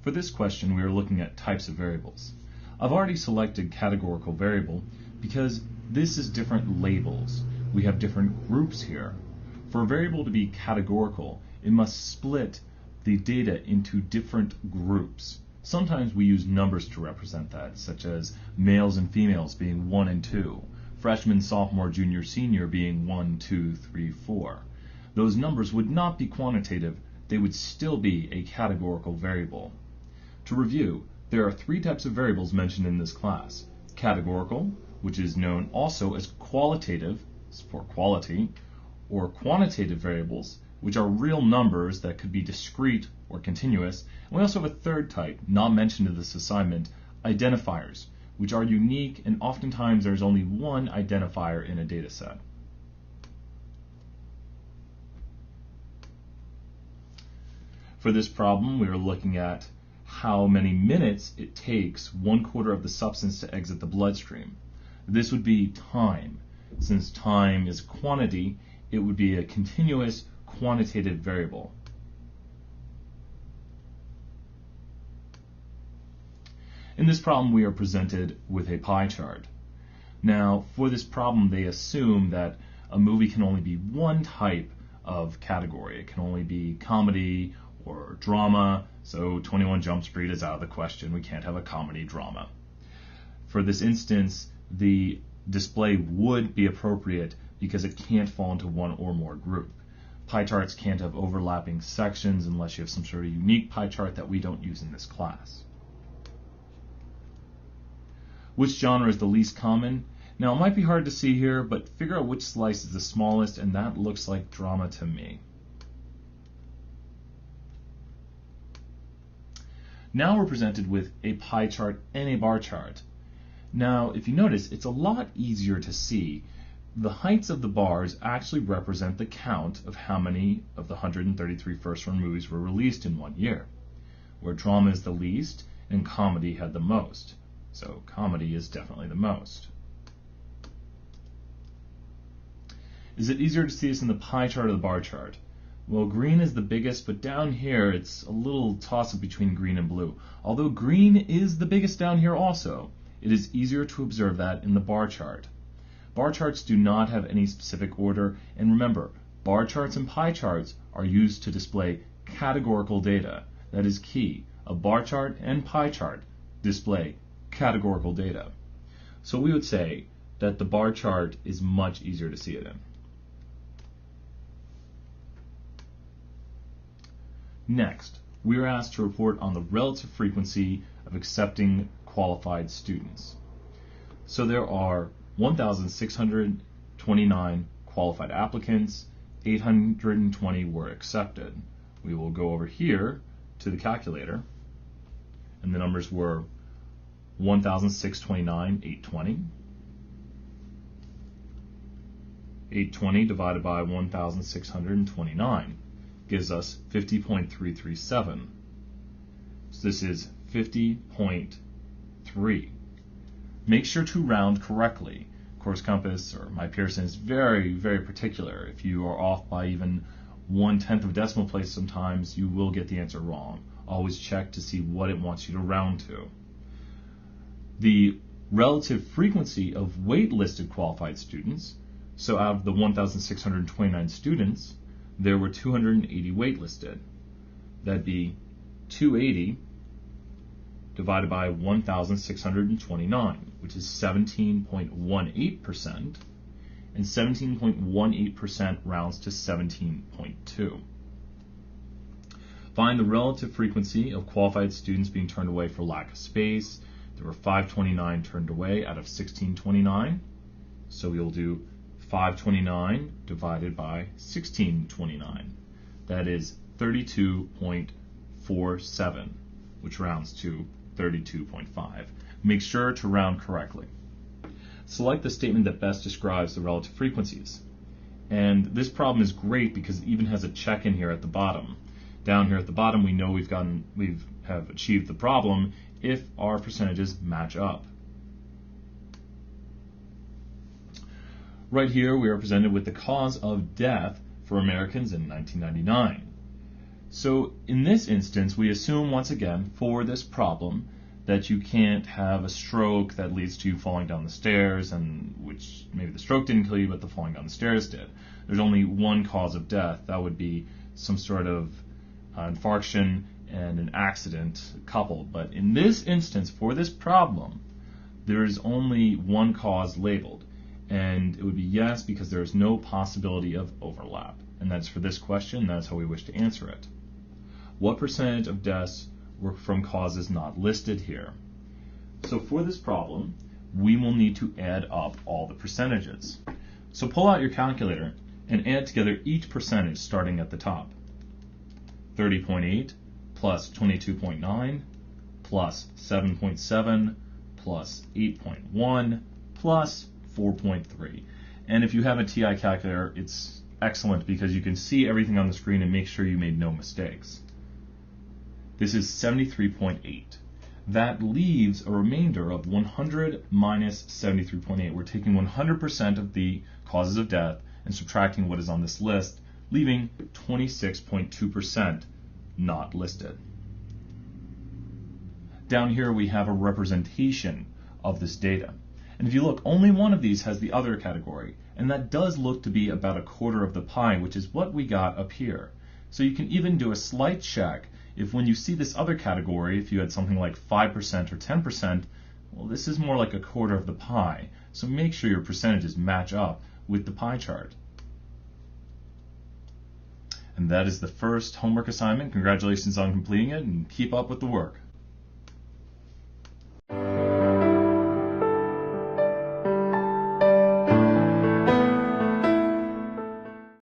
For this question, we are looking at types of variables. I've already selected categorical variable because this is different labels. We have different groups here. For a variable to be categorical, it must split the data into different groups. Sometimes we use numbers to represent that, such as males and females being 1 and 2, freshman, sophomore, junior, senior being 1, 2, 3, 4. Those numbers would not be quantitative, they would still be a categorical variable. To review, there are 3 types of variables mentioned in this class. Categorical, which is known also as qualitative, for quality, or quantitative variables, which are real numbers that could be discrete or continuous. And we also have a third type, not mentioned in this assignment, identifiers, which are unique, and oftentimes there's only one identifier in a data set. For this problem, we are looking at how many minutes it takes 1/4 of the substance to exit the bloodstream. This would be time. Since time is quantity, it would be a continuous quantitative variable. In this problem, we are presented with a pie chart. Now, for this problem, they assume that a movie can only be one type of category. It can only be comedy or drama, so 21 Jump Street is out of the question. We can't have a comedy drama. For this instance, the display would be appropriate because it can't fall into one or more group. Pie charts can't have overlapping sections unless you have some sort of unique pie chart that we don't use in this class. Which genre is the least common? Now, it might be hard to see here, but figure out which slice is the smallest, and that looks like drama to me. Now we're presented with a pie chart and a bar chart. Now, if you notice, it's a lot easier to see. The heights of the bars actually represent the count of how many of the 133 first-run movies were released in 1 year, where drama is the least and comedy had the most. So comedy is definitely the most. Is it easier to see this in the pie chart or the bar chart? Well, green is the biggest, but down here it's a little toss-up between green and blue. Although green is the biggest down here also, it is easier to observe that in the bar chart. Bar charts do not have any specific order, and remember, bar charts and pie charts are used to display categorical data. That is key. A bar chart and pie chart display categorical data. So we would say that the bar chart is much easier to see it in. Next, we are asked to report on the relative frequency of accepting qualified students. So there are 1,629 qualified applicants, 820 were accepted. We will go over here to the calculator, and the numbers were 1,629, 820. 820 divided by 1,629 gives us 50.337. So this is 50.3. Make sure to round correctly. Course Compass or My Pearson is very, very particular. If you are off by even 1/10 of a decimal place sometimes, you will get the answer wrong. Always check to see what it wants you to round to. The relative frequency of waitlisted qualified students, so out of the 1,629 students, there were 280 waitlisted. That'd be 280 divided by 1,629, which is 17.18%, and 17.18% rounds to 17.2. Find the relative frequency of qualified students being turned away for lack of space. There were 529 turned away out of 1629, so we'll do 529 divided by 1629. That is 32.47, which rounds to 32.5. Make sure to round correctly. Select the statement that best describes the relative frequencies. And this problem is great because it even has a check in here at the bottom. Down here at the bottom, we know we have achieved the problem if our percentages match up. Right here, we are presented with the cause of death for Americans in 1999. So in this instance, we assume once again for this problem that you can't have a stroke that leads to you falling down the stairs, and which maybe the stroke didn't kill you, but the falling down the stairs did. There's only one cause of death. That would be some sort of infarction and an accident coupled. But in this instance, for this problem, there is only one cause labeled, and it would be yes because there is no possibility of overlap. And that's for this question. That's how we wish to answer it. What percentage of deaths were from causes not listed here? So for this problem, we will need to add up all the percentages. So pull out your calculator and add together each percentage starting at the top. 30.8 plus 22.9 plus 7.7 plus 8.1 plus 4.3. And if you have a TI calculator, it's excellent because you can see everything on the screen and make sure you made no mistakes. This is 73.8. That leaves a remainder of 100 minus 73.8. We're taking 100% of the causes of death and subtracting what is on this list, leaving 26.2% not listed. Down here we have a representation of this data. And if you look, only one of these has the other category, and that does look to be about a quarter of the pie, which is what we got up here. So you can even do a slight check if when you see this other category, if you had something like 5% or 10%, well, this is more like a quarter of the pie. So make sure your percentages match up with the pie chart. And that is the first homework assignment. Congratulations on completing it, and keep up with the work.